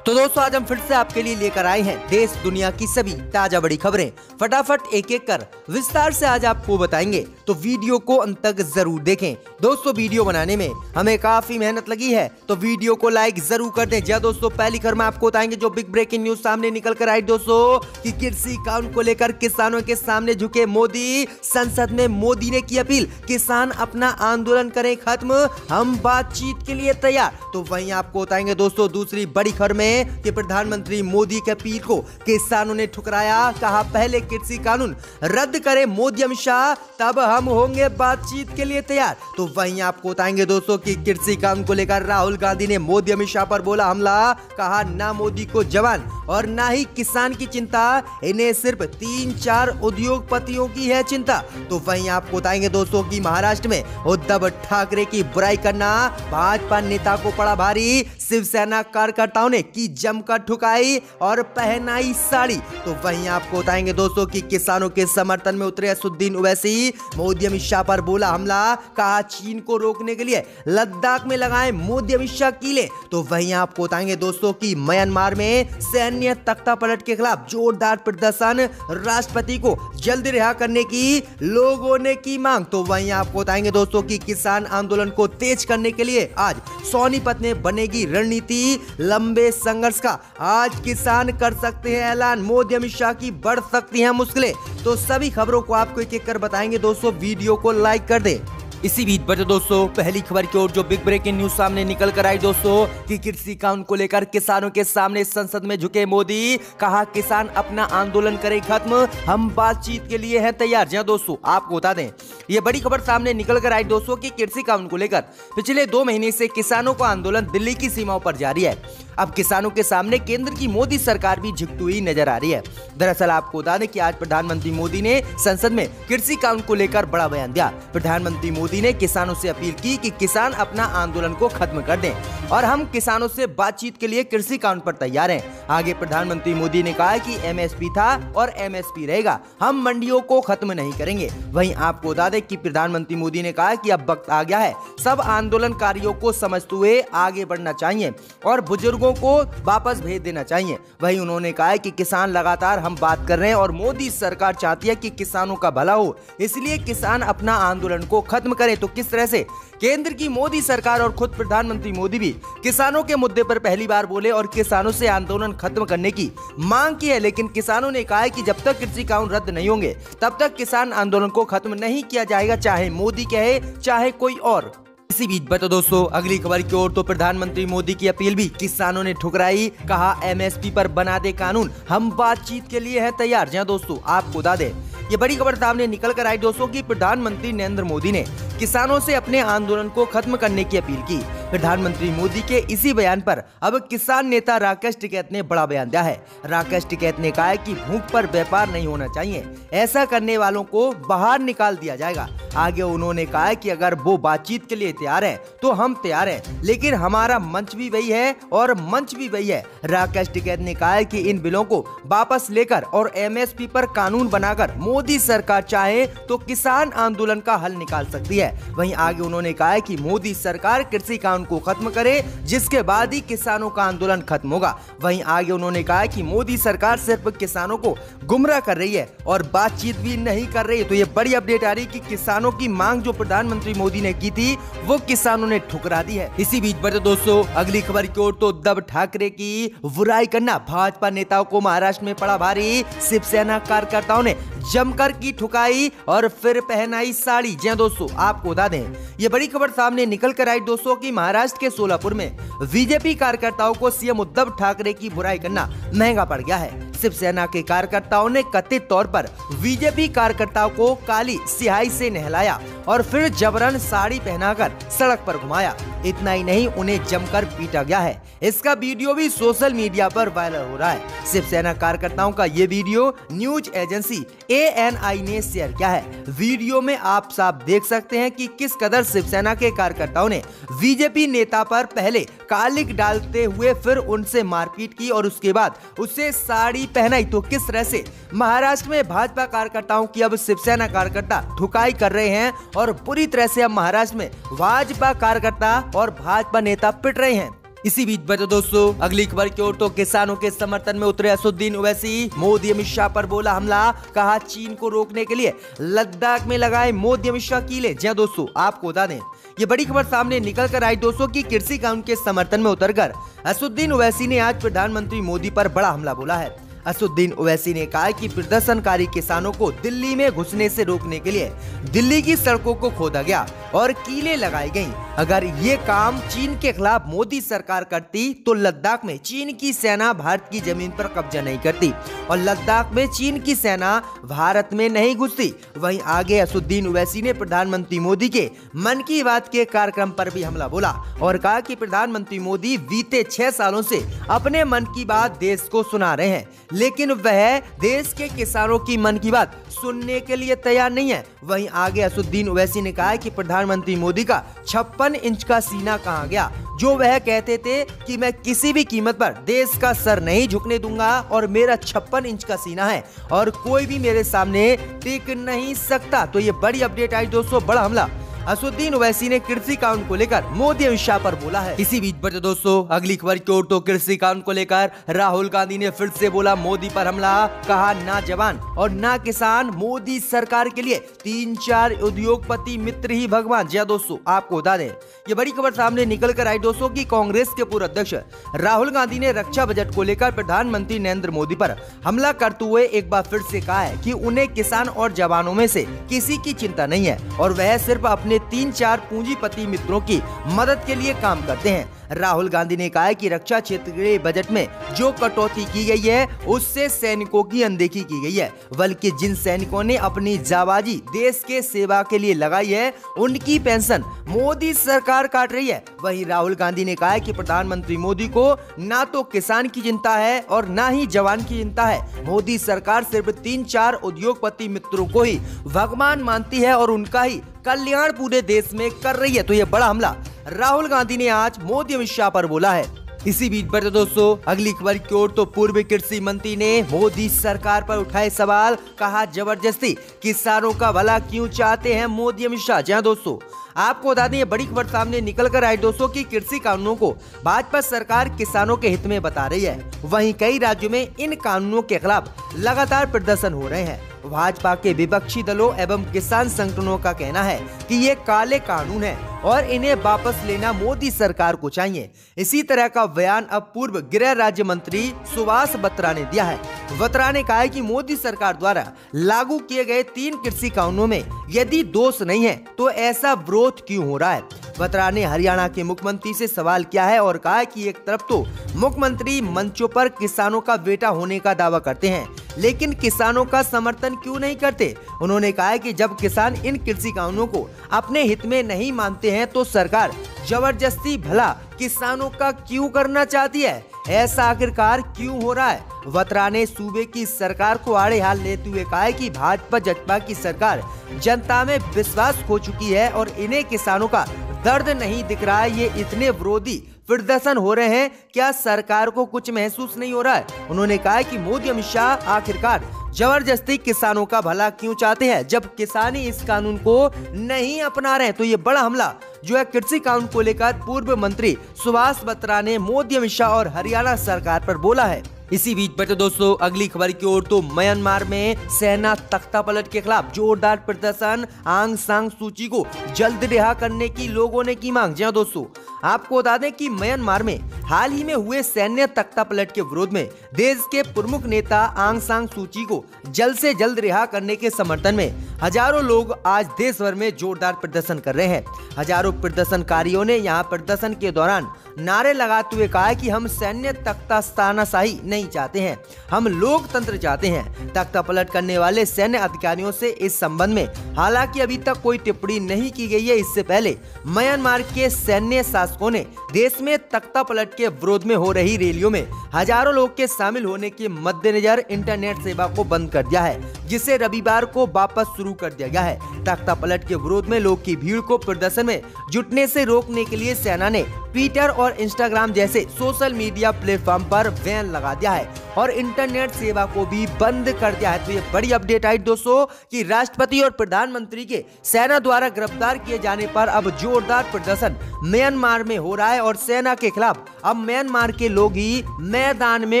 तो दोस्तों आज हम फिर से आपके लिए लेकर आए हैं देश दुनिया की सभी ताजा बड़ी खबरें। फटाफट एक एक कर विस्तार से आज आपको बताएंगे, तो वीडियो को अंत तक जरूर देखें। दोस्तों वीडियो बनाने में हमें काफी मेहनत लगी है, तो वीडियो को लाइक जरूर कर दें। जी दोस्तों, पहली खबर में आपको बताएंगे जो बिग ब्रेकिंग न्यूज सामने निकल कर आई दोस्तों कि कृषि कानून को लेकर किसानों के सामने झुके मोदी। संसद में मोदी ने की अपील, किसान अपना आंदोलन करें खत्म, हम बातचीत के लिए तैयार। तो वहीं आपको बताएंगे दोस्तों दूसरी बड़ी खबर में कि प्रधानमंत्री मोदी के अपील को किसानों ने ठुकराया। कहा पहले कृषि कानून रद्द करे मोदी अमित शाह, तब हम होंगे बातचीत के लिए तैयार। तो वहीं आपको बताएंगे दोस्तों कि कृषि कानून को लेकर राहुल गांधी ने मोदी अमित शाह पर बोला हमला। कहा ना मोदी को जवान और ना ही किसान की चिंता, इन्हें सिर्फ 3-4 उद्योगपतियों की है चिंता। तो वहीं आपको बताएंगे दोस्तों कि महाराष्ट्र में उद्धव ठाकरे की बुराई करना भाजपा नेता को पड़ा भारी। शिवसेना कार्यकर्ताओं ने की जमकर ठुकाई और पहनाई साड़ी। तो वहीं आपको बताएंगे दोस्तों कि किसानों के समर्थन में उतरे असदुद्दीन ओवैसी। मोदी अमित शाह पर बोला हमला। कहा चीन को रोकने के लिए लद्दाख में लगाए मोदी अमित शाह कीले। तो वहीं आपको बताएंगे दोस्तों कि म्यांमार में सैन्य तख्तापलट के खिलाफ जोरदार प्रदर्शन, राष्ट्रपति को जल्द रिहा करने की लोगों ने की मांग। तो वहीं आपको बताएंगे दोस्तों कि किसान आंदोलन को तेज करने के लिए आज सोनीपत में बनेगी रणनीति। लंबे संघर्ष का आज किसान कर सकते हैं ऐलान, मोदी अमित शाह की बढ़ सकती हैं मुश्किलें। तो सभी खबरों को आपको एक एक कर बताएंगे दोस्तों, वीडियो को लाइक कर दे। इसी बीच बढ़ते दोस्तों पहली खबर की ओर जो बिग ब्रेकिंग न्यूज सामने निकल कर आई दोस्तों कि कृषि कानून को लेकर किसानों के सामने संसद में झुके मोदी। कहा किसान अपना आंदोलन करें खत्म, हम बातचीत के लिए हैं तैयार। जी दोस्तों, आपको बता दें ये बड़ी खबर सामने निकल कर आई दोस्तों कि कृषि कानून को लेकर पिछले 2 महीने से किसानों का आंदोलन दिल्ली की सीमाओं पर जारी है। अब किसानों के सामने केंद्र की मोदी सरकार भी झुकती हुई नजर आ रही है। दरअसल आपको बता दें कि आज प्रधानमंत्री मोदी ने संसद में कृषि कानून को लेकर बड़ा बयान दिया। प्रधानमंत्री मोदी ने किसानों से अपील की कि किसान अपना आंदोलन को खत्म कर दें और हम किसानों से बातचीत के लिए कृषि कानून पर तैयार हैं। आगे प्रधानमंत्री मोदी ने कहा कि एमएसपी था और एमएसपी रहेगा, हम मंडियों को खत्म नहीं करेंगे। वहीं आपको बता दें कि प्रधानमंत्री मोदी ने कहा कि अब वक्त आ गया है, सब आंदोलनकारियों को समझते हुए आगे बढ़ना चाहिए और बुजुर्गों को वापस भेज देना चाहिए। वहीं उन्होंने कहा कि किसान लगातार हम बात कर रहे हैं और मोदी सरकार चाहती है कि किसानों का भला हो, इसलिए किसान अपना आंदोलन को खत्म करें। तो किस तरह से केंद्र की मोदी सरकार और खुद प्रधानमंत्री मोदी भी किसानों के मुद्दे पर पहली बार बोले और किसानों से आंदोलन खत्म करने की मांग की है। लेकिन किसानों ने कहा है कि जब तक कृषि कानून रद्द नहीं होंगे तब तक किसान आंदोलन को खत्म नहीं किया जाएगा, चाहे मोदी कहे चाहे कोई और। इसी बीच बता दोस्तों अगली खबर की ओर तो प्रधानमंत्री मोदी की अपील भी किसानों ने ठुकराई। कहा एमएसपी पर बना दे कानून, हम बातचीत के लिए हैं तैयार। जी दोस्तों, आपको बता दें ये बड़ी खबर सामने निकल कर आई दोस्तों कि प्रधानमंत्री नरेंद्र मोदी ने किसानों से अपने आंदोलन को खत्म करने की अपील की। प्रधानमंत्री मोदी के इसी बयान पर अब किसान नेता राकेश टिकैत ने बड़ा बयान दिया है। राकेश टिकैत ने कहा है कि भूख पर व्यापार नहीं होना चाहिए, ऐसा करने वालों को बाहर निकाल दिया जाएगा। आगे उन्होंने कहा है कि अगर वो बातचीत के लिए तैयार है तो हम तैयार हैं, लेकिन हमारा मंच भी वही है और मंच भी वही है। राकेश टिकैत ने कहा है कि इन बिलों को वापस लेकर और एमएसपी पर कानून बनाकर मोदी सरकार चाहे तो किसान आंदोलन का हल निकाल सकती है। वहीं आगे उन्होंने कहा है कि मोदी सरकार कृषि कानून को खत्म करे, जिसके बाद ही किसानों का आंदोलन खत्म होगा। वहीं आगे उन्होंने कहा है कि मोदी सरकार सिर्फ किसानों को गुमराह कर रही है और बातचीत भी नहीं कर रही है। तो ये बड़ी अपडेट आ रही कि किसानों की मांग जो प्रधानमंत्री मोदी ने की थी वो किसानों ने ठुकरा दी है। इसी बीच बढ़ते दोस्तों अगली खबर की ओर तो उद्धव ठाकरे की बुराई करना भाजपा नेताओं को महाराष्ट्र में पड़ा भारी। शिवसेना कार्यकर्ताओं ने जमकर की ठुकाई और फिर पहनाई साड़ी। जी दोस्तों, आपको बता दें ये बड़ी खबर सामने निकल कर आई दोस्तों कि महाराष्ट्र के सोलापुर में बीजेपी कार्यकर्ताओं को सीएम उद्धव ठाकरे की बुराई करना महंगा पड़ गया है। शिवसेना के कार्यकर्ताओं ने कथित तौर पर बीजेपी कार्यकर्ताओं को काली स्याही से नहलाया और फिर जबरन साड़ी पहनाकर सड़क पर घुमाया। इतना ही नहीं, उन्हें जमकर पीटा गया है। इसका वीडियो भी सोशल मीडिया पर वायरल हो रहा है। शिवसेना कार्यकर्ताओं का ये वीडियो न्यूज एजेंसी ANI ने शेयर किया है। वीडियो में आप साफ देख सकते हैं कि किस कदर शिवसेना के कार्यकर्ताओं ने बीजेपी नेता पर पहले कालिक डालते हुए फिर उनसे मारपीट की और उसके बाद उसे साड़ी पहनाई। तो किस तरह से महाराष्ट्र में भाजपा कार्यकर्ताओं की अब शिवसेना कार्यकर्ता ठुकाई कर रहे हैं और बुरी तरह से अब महाराष्ट्र में भाजपा कार्यकर्ता और भाजपा नेता पिट रहे हैं। इसी बीच बचे दोस्तों अगली खबर की ओर तो किसानों के समर्थन में उतरे असदुद्दीन ओवैसी। मोदी अमित शाह पर बोला हमला, कहा चीन को रोकने के लिए लद्दाख में लगाए मोदी अमित शाह कीले। जी दोस्तों, आपको बता दें ये बड़ी खबर सामने निकल कर आई दोस्तों की कृषि कानून के समर्थन में उतरकर असदुद्दीन ओवैसी ने आज प्रधानमंत्री मोदी पर बड़ा हमला बोला है। असदुद्दीन ओवैसी ने कहा कि प्रदर्शनकारी किसानों को दिल्ली में घुसने से रोकने के लिए दिल्ली की सड़कों को खोदा गया और कीलें लगाई गईं। अगर ये काम चीन के खिलाफ मोदी सरकार करती तो लद्दाख में चीन की सेना भारत की जमीन पर कब्जा नहीं करती और लद्दाख में चीन की सेना भारत में नहीं घुसती। वहीं आगे असदुद्दीन ओवैसी ने प्रधानमंत्री मोदी के मन की बात के कार्यक्रम पर भी हमला बोला और कहा कि प्रधानमंत्री मोदी बीते 6 सालों से अपने मन की बात देश को सुना रहे हैं, लेकिन वह देश के किसानों की मन की बात सुनने के लिए तैयार नहीं है। वहीं आगे असदुद्दीन ओवैसी ने कहा कि प्रधानमंत्री मोदी का 56 इंच का सीना कहां गया, जो वह कहते थे कि मैं किसी भी कीमत पर देश का सर नहीं झुकने दूंगा और मेरा 56 इंच का सीना है और कोई भी मेरे सामने टिक नहीं सकता। तो ये बड़ी अपडेट आई दोस्तों, बड़ा हमला असदुद्दीन ओवैसी ने कृषि कानून को लेकर मोदी अमित शाह पर बोला है। इसी बीच बचे दोस्तों अगली खबर की ओर तो कृषि कानून को लेकर राहुल गांधी ने फिर से बोला मोदी पर हमला, कहा ना जवान और ना किसान, मोदी सरकार के लिए 3-4 उद्योगपति मित्र ही भगवान। जी दोस्तों, आपको बता दें ये बड़ी खबर सामने निकल कर आई दोस्तों की कांग्रेस के पूर्व अध्यक्ष राहुल गांधी ने रक्षा बजट को लेकर प्रधानमंत्री नरेंद्र मोदी पर हमला करते हुए एक बार फिर से कहा है कि उन्हें किसान और जवानों में से किसी की चिंता नहीं है और वह सिर्फ अपने 3-4 पूंजीपति मित्रों की मदद के लिए काम करते हैं। राहुल गांधी ने कहा है कि रक्षा क्षेत्र के बजट में जो कटौती की गई है उससे सैनिकों की अनदेखी की गई है, बल्कि जिन सैनिकों ने अपनी जाबाजी देश के सेवा के लिए लगाई है उनकी पेंशन मोदी सरकार काट रही है। वहीं राहुल गांधी ने कहा है कि प्रधानमंत्री मोदी को ना तो किसान की चिंता है और ना ही जवान की चिंता है। मोदी सरकार सिर्फ 3-4 उद्योगपति मित्रों को ही भगवान मानती है और उनका ही कल्याण पूरे देश में कर रही है। तो ये बड़ा हमला राहुल गांधी ने आज मोदी अमित शाह पर बोला है। इसी बीच बचे दोस्तों अगली खबर की ओर तो पूर्व कृषि मंत्री ने मोदी सरकार पर उठाए सवाल, कहा जबरदस्ती किसानों का भला क्यों चाहते हैं मोदी अमित शाह। जहां दोस्तों आपको बता दें ये बड़ी खबर सामने निकल कर आई दोस्तों की कृषि कानूनों को भाजपा सरकार किसानों के हित में बता रही है। वहीं कई राज्यों में इन कानूनों के खिलाफ लगातार प्रदर्शन हो रहे हैं। भाजपा के विपक्षी दलों एवं किसान संगठनों का कहना है कि ये काले कानून है और इन्हें वापस लेना मोदी सरकार को चाहिए। इसी तरह का बयान अब पूर्व गृह राज्य मंत्री सुभाष बत्रा ने दिया है। बत्रा ने कहा है कि मोदी सरकार द्वारा लागू किए गए 3 कृषि कानूनों में यदि दोष नहीं है तो ऐसा विरोध क्यों हो रहा है। बत्रा ने हरियाणा के मुख्यमंत्री से सवाल किया है और कहा कि एक तरफ तो मुख्यमंत्री मंचों पर किसानों का बेटा होने का दावा करते हैं, लेकिन किसानों का समर्थन क्यों नहीं करते। उन्होंने कहा है कि जब किसान इन कृषि कानूनों को अपने हित में नहीं मानते हैं तो सरकार जबरदस्ती भला किसानों का क्यों करना चाहती है। ऐसा आखिरकार क्यों हो रहा है। बत्रा ने सूबे की सरकार को आड़े हाल लेते हुए कहा है कि भाजपा जसपा की सरकार जनता में विश्वास खो चुकी है और इन्हें किसानों का दर्द नहीं दिख रहा है। ये इतने विरोधी प्रदर्शन हो रहे हैं, क्या सरकार को कुछ महसूस नहीं हो रहा है। उन्होंने कहा कि मोदी अमित शाह आखिरकार जबरदस्ती किसानों का भला क्यों चाहते हैं जब किसान ही इस कानून को नहीं अपना रहे हैं। तो ये बड़ा हमला जो है कृषि कानून को लेकर पूर्व मंत्री सुभाष बत्रा ने मोदी अमित शाह और हरियाणा सरकार पर बोला है। इसी बीच बचे दोस्तों अगली खबर की ओर तो म्यांमार में सेना तख्तापलट के खिलाफ जोरदार प्रदर्शन, आंग सांग सूची को जल्द रिहा करने की लोगों ने की मांग। जी दोस्तों आपको बता दें कि म्यांमार में हाल ही में हुए सैन्य तख्तापलट के विरोध में देश के प्रमुख नेता आंग सांग सूची को जल्द से जल्द रिहा करने के समर्थन में हजारों लोग आज देश भर में जोरदार प्रदर्शन कर रहे हैं। हजारों प्रदर्शनकारियों ने यहां प्रदर्शन के दौरान नारे लगाते हुए कहा कि हम सैन्य तख्ताशाही नहीं चाहते हैं, हम लोकतंत्र चाहते हैं। तख्ता पलट करने वाले सैन्य अधिकारियों से इस संबंध में हालांकि अभी तक कोई टिप्पणी नहीं की गई है। इससे पहले म्यांमार के सैन्य शासकों ने देश में तख्ता पलट के विरोध में हो रही रैलियों में हजारों लोग के शामिल होने के मद्देनजर इंटरनेट सेवा को बंद कर दिया है, जिसे रविवार को वापस शुरू कर दिया गया है। तख्ता पलट के विरोध में लोग की भीड़ को प्रदर्शन में जुटने से रोकने के लिए सेना ने ट्विटर और इंस्टाग्राम जैसे सोशल मीडिया प्लेटफॉर्म पर बैन लगा दिया है। दिया है और इंटरनेट सेवा को भी बंद कर दिया है। तो ये बड़ी अपडेट आई दोस्तों कि राष्ट्रपति और प्रधानमंत्री के सेना द्वारा गिरफ्तार किए जाने पर अब जोरदार प्रदर्शन म्यांमार में हो रहा है और सेना के खिलाफ अब म्यांमार के लोग ही मैदान में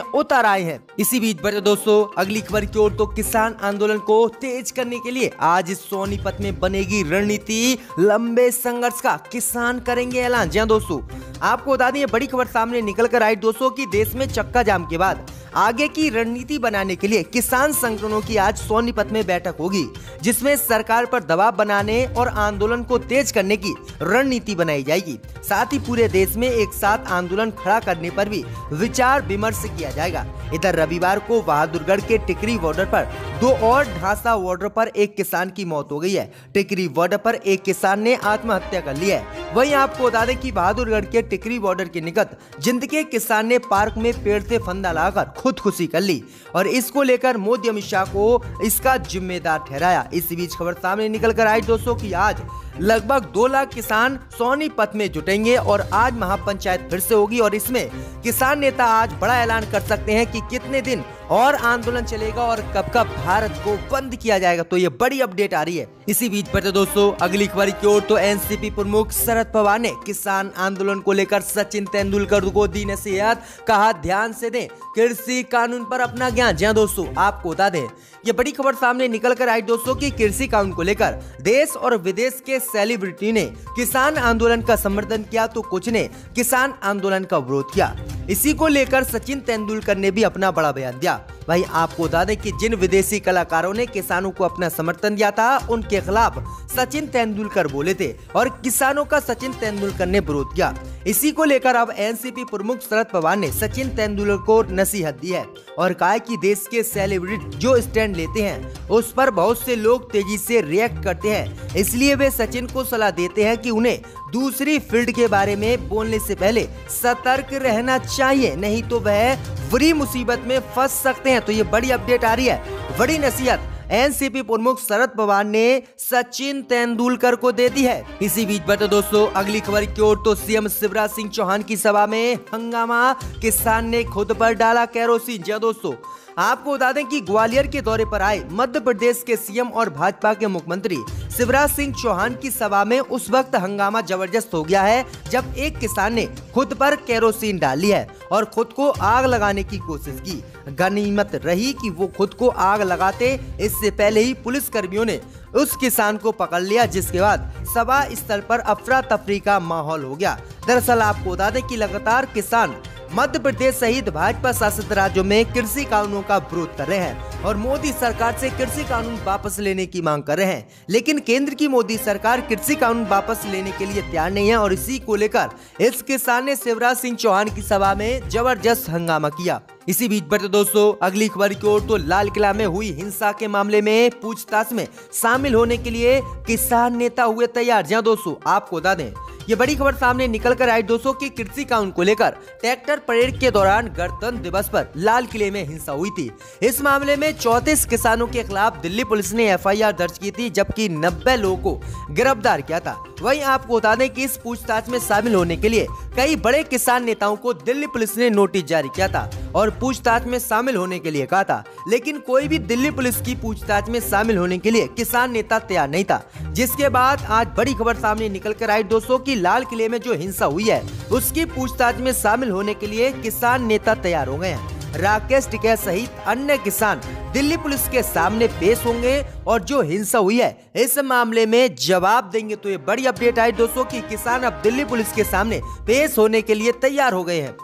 उतर आए हैं। इसी बीच बड़े दोस्तों अगली खबर की ओर, तो किसान आंदोलन को तेज करने के लिए आज सोनीपत में बनेगी रणनीति, लंबे संघर्ष का किसान करेंगे ऐलान। जी दोस्तों, आपको बता दें ये बड़ी खबर सामने निकल कर आई दोस्तों कि देश में चक्का जाम के बाद आगे की रणनीति बनाने के लिए किसान संगठनों की आज सोनीपत में बैठक होगी, जिसमें सरकार पर दबाव बनाने और आंदोलन को तेज करने की रणनीति बनाई जाएगी। साथ ही पूरे देश में एक साथ आंदोलन खड़ा करने पर भी विचार विमर्श किया जाएगा। इधर रविवार को बहादुरगढ़ के टिकरी बॉर्डर पर 2 और ढांसा बॉर्डर पर एक किसान की मौत हो गई है। टिकरी बॉर्डर पर एक किसान ने आत्महत्या कर ली है। वहीं आपको बता दें कि बहादुरगढ़ के टिकरी बॉर्डर के निकट जिंद के किसान ने पार्क में पेड़ से फंदा लगाकर खुदकुशी कर ली और इसको लेकर मोदी अमित शाह को इसका जिम्मेदार ठहराया। इस बीच खबर सामने निकल कर आई दोस्तों कि आज लगभग 2 लाख किसान सोनीपत में जुटेंगे और आज महापंचायत फिर से होगी और इसमें किसान नेता आज बड़ा ऐलान कर सकते हैं कि कितने दिन और आंदोलन चलेगा और कब कब भारत को बंद किया जाएगा। तो ये बड़ी अपडेट आ रही है। इसी बीच पर दोस्तों अगली खबर की ओर, तो एनसीपी प्रमुख शरद पवार ने किसान आंदोलन को लेकर सचिन तेंदुलकर को दी नसीहत, कहा ध्यान से दें कृषि कानून पर अपना ज्ञान। जी दोस्तों, आपको बता दें ये बड़ी खबर सामने निकल कर आई दोस्तों कि कृषि कानून को लेकर देश और विदेश के सेलिब्रिटी ने किसान आंदोलन का समर्थन किया तो कुछ ने किसान आंदोलन का विरोध किया। इसी को लेकर सचिन तेंदुलकर ने भी अपना बड़ा बयान दिया। भाई आपको बता दें कि जिन विदेशी कलाकारों ने किसानों को अपना समर्थन दिया था उनके खिलाफ सचिन तेंदुलकर बोले थे और किसानों का सचिन तेंदुलकर ने विरोध किया। इसी को लेकर अब एनसीपी प्रमुख शरद पवार ने सचिन तेंदुलकर को नसीहत दी है और कहा कि देश के सेलिब्रिटी जो स्टैंड लेते हैं उस पर बहुत से लोग तेजी से रिएक्ट करते हैं, इसलिए वे सचिन को सलाह देते हैं कि उन्हें दूसरी फील्ड के बारे में बोलने से पहले सतर्क रहना चाहिए, नहीं तो वह बड़ी मुसीबत में फंस सकते हैं। तो ये बड़ी अपडेट आ रही है, बड़ी नसीहत एनसीपी प्रमुख शरद पवार ने सचिन तेंदुलकर को दे दी है। इसी बीच बता दोस्तों अगली खबर की ओर, तो सीएम शिवराज सिंह चौहान की सभा में हंगामा, किसान ने खुद पर डाला केरोसिन। जी दोस्तों, आपको बता दें कि ग्वालियर के दौरे पर आए मध्य प्रदेश के सीएम और भाजपा के मुख्यमंत्री शिवराज सिंह चौहान की सभा में उस वक्त हंगामा जबरदस्त हो गया है जब एक किसान ने खुद पर केरोसिन डाली है और खुद को आग लगाने की कोशिश की। गनीमत रही कि वो खुद को आग लगाते इससे पहले ही पुलिस कर्मियों ने उस किसान को पकड़ लिया, जिसके बाद सभा स्थल पर अफरा तफरी का माहौल हो गया। दरअसल आपको बता दें कि लगातार किसान मध्य प्रदेश सहित भाजपा शासित राज्यों में कृषि कानूनों का विरोध कर रहे हैं और मोदी सरकार से कृषि कानून वापस लेने की मांग कर रहे हैं, लेकिन केंद्र की मोदी सरकार कृषि कानून वापस लेने के लिए तैयार नहीं है और इसी को लेकर इस किसान ने शिवराज सिंह चौहान की सभा में जबरदस्त हंगामा किया। इसी बीच बढ़ते दोस्तों अगली खबर की ओर, तो लाल किला में हुई हिंसा के मामले में पूछताछ में शामिल होने के लिए किसान नेता हुए तैयार। जहां दोस्तों आपको बता दें ये बड़ी खबर सामने निकल कर आई दोस्तों कि कृषि कानून को लेकर ट्रैक्टर परेड के दौरान गणतंत्र दिवस पर लाल किले में हिंसा हुई थी। इस मामले में 34 किसानों के खिलाफ दिल्ली पुलिस ने एफआईआर दर्ज की थी, जबकि 90 लोगों को गिरफ्तार किया था। वहीं आपको बता दें कि इस पूछताछ में शामिल होने के लिए कई बड़े किसान नेताओं को दिल्ली पुलिस ने नोटिस जारी किया था और पूछताछ में शामिल होने के लिए कहा था, लेकिन कोई भी दिल्ली पुलिस की पूछताछ में शामिल होने के लिए किसान नेता तैयार नहीं था। जिसके बाद आज बड़ी खबर सामने निकल कर आई दोस्तों कि लाल किले में जो हिंसा हुई है उसकी पूछताछ में शामिल होने के लिए किसान नेता तैयार हो गए हैं। राकेश टिकैत सहित अन्य किसान दिल्ली पुलिस के सामने पेश होंगे और जो हिंसा हुई है इस मामले में जवाब देंगे। तो ये बड़ी अपडेट आई दोस्तों कि किसान अब दिल्ली पुलिस के सामने पेश होने के लिए तैयार हो गए हैं।